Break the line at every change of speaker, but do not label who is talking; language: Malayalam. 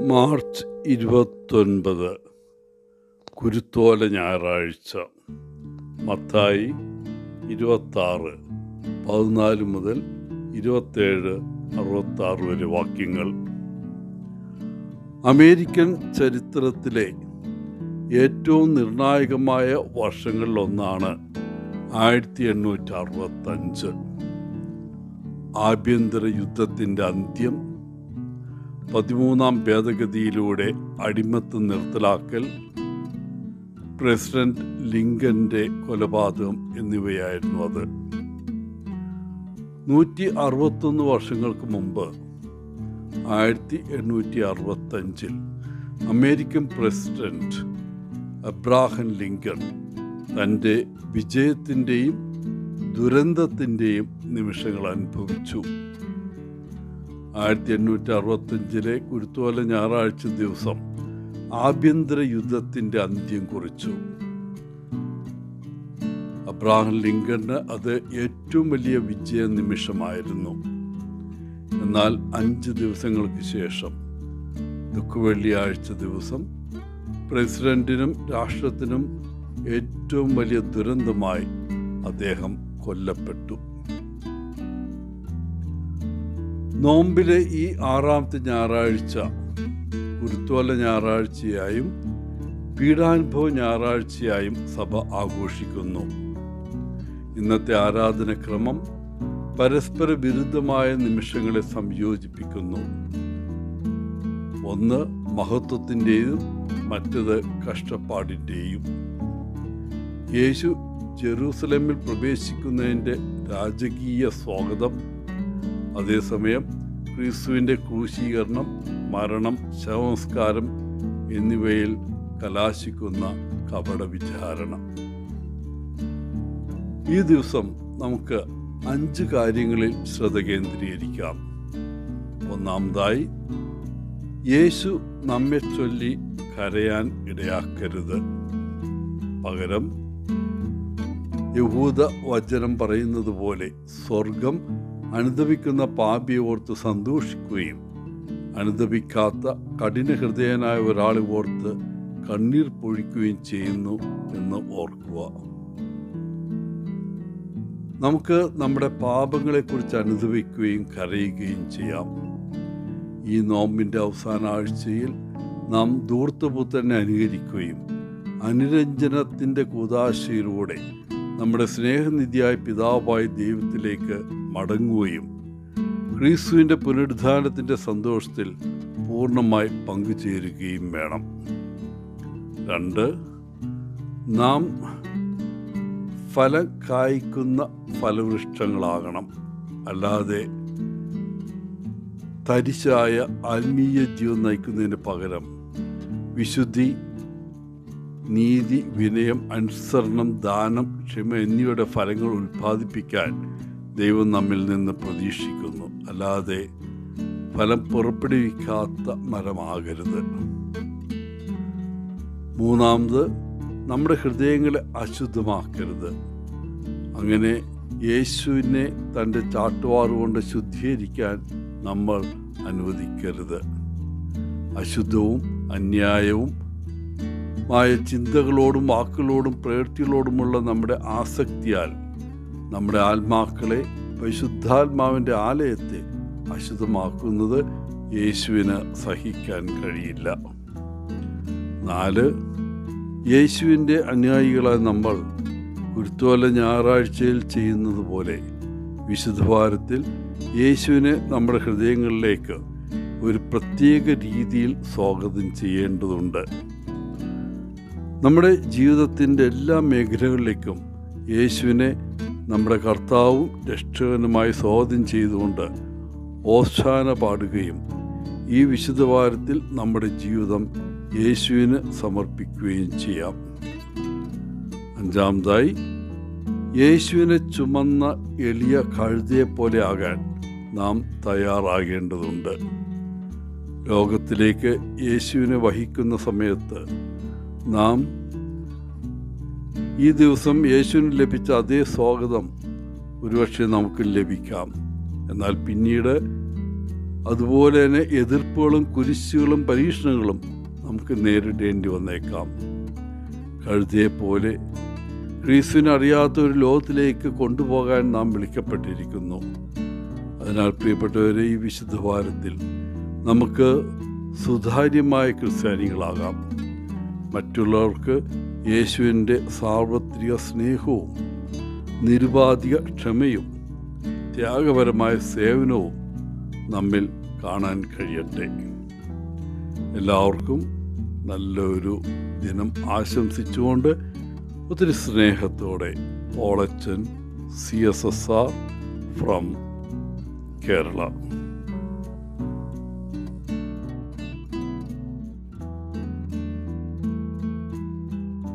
മാർച്ച് 29 കുരുത്തോല ഞായറാഴ്ച. മത്തായി 26 14 മുതൽ 27 66 വരെ വാക്യങ്ങൾ. അമേരിക്കൻ ചരിത്രത്തിലെ ഏറ്റവും നിർണായകമായ വർഷങ്ങളിലൊന്നാണ് 1865. ആഭ്യന്തര യുദ്ധത്തിൻ്റെ അന്ത്യം, 13ാം ഭേദഗതിയിലൂടെ അടിമത്തം നിർത്തലാക്കൽ, പ്രസിഡന്റ് ലിങ്കന്റെ കൊലപാതകം എന്നിവയായിരുന്നു അത്. 161 വർഷങ്ങൾക്ക് മുമ്പ് 1865 അമേരിക്കൻ പ്രസിഡന്റ് അബ്രഹാം ലിങ്കൺ തൻ്റെ വിജയത്തിൻ്റെയും ദുരന്തത്തിൻ്റെയും നിമിഷങ്ങൾ അനുഭവിച്ചു. 1865 കുരുത്തോല ഞായറാഴ്ച ദിവസം ആഭ്യന്തര യുദ്ധത്തിൻ്റെ അന്ത്യം കുറിച്ചു. അബ്രഹാം ലിങ്കന് അത് ഏറ്റവും വലിയ വിജയ നിമിഷമായിരുന്നു. എന്നാൽ 5 ദിവസങ്ങൾക്ക് ശേഷം ദുഃഖവെള്ളിയാഴ്ച ദിവസം പ്രസിഡന്റിനും രാഷ്ട്രത്തിനും ഏറ്റവും വലിയ ദുരന്തമായി അദ്ദേഹം കൊല്ലപ്പെട്ടു. നോമ്പിലെ ഈ 6ാമത്തെ ഞായറാഴ്ച കുരുത്തോല ഞായറാഴ്ചയായും പീഡാനുഭവ ഞായറാഴ്ചയായും സഭ ആഘോഷിക്കുന്നു. ഇന്നത്തെ ആരാധനക്രമം പരസ്പര വിരുദ്ധമായ നിമിഷങ്ങളെ സംയോജിപ്പിക്കുന്നു. ഒന്ന് മഹത്വത്തിൻ്റെയും മറ്റത് കഷ്ടപ്പാടിൻ്റെയും. യേശു ജെറൂസലേമിൽ പ്രവേശിക്കുന്നതിൻ്റെ രാജകീയ സ്വാഗതം, അതേസമയം ക്രിസ്തുവിൻ്റെ ക്രൂശീകരണം, മരണം, ശവസംസ്കാരം എന്നിവയിൽ കലാശിക്കുന്ന കപട വിചാരണ. ഈ ദിവസം നമുക്ക് 5 കാര്യങ്ങളിൽ ശ്രദ്ധ കേന്ദ്രീകരിക്കാം. ഒന്നാമതായി, യേശു നമ്മെ ചൊല്ലി കരയാൻ ഇടയാക്കരുത്. പകരം യഹൂദ വചനം പറയുന്നത് പോലെ സ്വർഗം അനുദപിക്കുന്ന പാപിയെ ഓർത്ത് സന്തോഷിക്കുകയും അനുദപിക്കാത്ത കഠിനഹൃദയനായ ഒരാളെ ഓർത്ത് കണ്ണീർ പൊഴിക്കുകയും ചെയ്യുന്നു എന്ന് ഓർക്കുക. നമുക്ക് നമ്മുടെ പാപങ്ങളെക്കുറിച്ച് അനുദപിക്കുകയും കരയുകയും ചെയ്യാം. ഈ നോമ്പിൻ്റെ അവസാന ആഴ്ചയിൽ നാം ധൂർത്തപുത്രനെ അനുകരിക്കുകയും അനുരഞ്ജനത്തിൻ്റെ കൂദാശയിലൂടെ നമ്മുടെ സ്നേഹനിധിയായ പിതാവായ ദൈവത്തിലേക്ക് മടങ്ങുകയും ക്രിസ്തുവിൻ്റെ പുനരുദ്ധാനത്തിൻ്റെ സന്തോഷത്തിൽ പൂർണ്ണമായി പങ്കുചേരുകയും വേണം. 2, നാം ഫലം കായ്ക്കുന്ന ഫലവൃക്ഷങ്ങളാകണം. അല്ലാതെ തരിശായ ആത്മീയ ജീവൻ നയിക്കുന്നതിന് പകരം വിശുദ്ധി, നീതി, വിനയം, അനുസരണം, ദാനം, ക്ഷമ എന്നിവയുടെ ഫലങ്ങൾ ഉൽപ്പാദിപ്പിക്കാൻ ദൈവം നമ്മിൽ നിന്ന് പ്രതീക്ഷിക്കുന്നു. അല്ലാതെ ഫലം പുറപ്പെടുവിക്കാത്ത മരമാകരുത്. 3, നമ്മുടെ ഹൃദയങ്ങളെ അശുദ്ധമാക്കരുത്. അങ്ങനെ യേശുവിനെ തൻ്റെ ചാട്ടുവാറുകൊണ്ട് ശുദ്ധീകരിക്കാൻ നമ്മൾ അനുവദിക്കരുത്. അശുദ്ധവും അന്യായവും മായ ചിന്തകളോടും വാക്കുകളോടും പ്രവൃത്തികളോടുമുള്ള നമ്മുടെ ആസക്തിയാൽ നമ്മുടെ ആത്മാക്കളെ, പരിശുദ്ധാത്മാവിൻ്റെ ആലയത്തെ അശുദ്ധമാക്കുന്നത് യേശുവിന് സഹിക്കാൻ കഴിയില്ല. 4, യേശുവിൻ്റെ അനുയായികളായ നമ്മൾ കുരുത്തോല ഞായറാഴ്ചയിൽ ചെയ്യുന്നത് പോലെ വിശുദ്ധവാരത്തിൽ യേശുവിനെ നമ്മുടെ ഹൃദയങ്ങളിലേക്ക് ഒരു പ്രത്യേക രീതിയിൽ സ്വാഗതം ചെയ്യേണ്ടതുണ്ട്. നമ്മുടെ ജീവിതത്തിൻ്റെ എല്ലാ മേഖലകളിലേക്കും യേശുവിനെ നമ്മുടെ കർത്താവും രക്ഷകനുമായി സ്വാഗതം ചെയ്തുകൊണ്ട് ഓശാന പാടുകയും ഈ വിശുദ്ധവാരത്തിൽ നമ്മുടെ ജീവിതം യേശുവിന് സമർപ്പിക്കുകയും ചെയ്യാം. 5, യേശുവിനെ ചുമന്ന എളിയ കഴുതയെപ്പോലെ ആകാൻ നാം തയ്യാറാകേണ്ടതുണ്ട്. ലോകത്തിലേക്ക് യേശുവിനെ വഹിക്കുന്ന സമയത്ത് നാം ഈ ദിവസം യേശുവിന് ലഭിച്ച അതേ സ്വാഗതം ഒരുപക്ഷെ നമുക്ക് ലഭിക്കാം. എന്നാൽ പിന്നീട് അതുപോലെ തന്നെ എതിർപ്പുകളും കുരിശുകളും പരീക്ഷണങ്ങളും നമുക്ക് നേരിടേണ്ടി വന്നേക്കാം. കഴുതയെപ്പോലെ ക്രിസ്തുവിനെ അറിയാത്ത ഒരു ലോകത്തിലേക്ക് കൊണ്ടുപോകാൻ നാം വിളിക്കപ്പെട്ടിരിക്കുന്നു. അതിനാൽ പ്രിയപ്പെട്ടവരെ, ഈ വിശുദ്ധ വാരത്തിൽ നമുക്ക് സുതാര്യമായ ക്രിസ്ത്യാനികളാകാം. മറ്റുള്ളവർക്ക് യേശുവിൻ്റെ സാർവത്രിക സ്നേഹവും നിരുപാധിക ക്ഷമയും ത്യാഗപരമായ സേവനവും നമ്മിൽ കാണാൻ കഴിയട്ടെ. എല്ലാവർക്കും നല്ലൊരു ദിനം ആശംസിച്ചുകൊണ്ട് ഒത്തിരി സ്നേഹത്തോടെ പോളച്ചൻ CSSR ഫ്രം കേരള.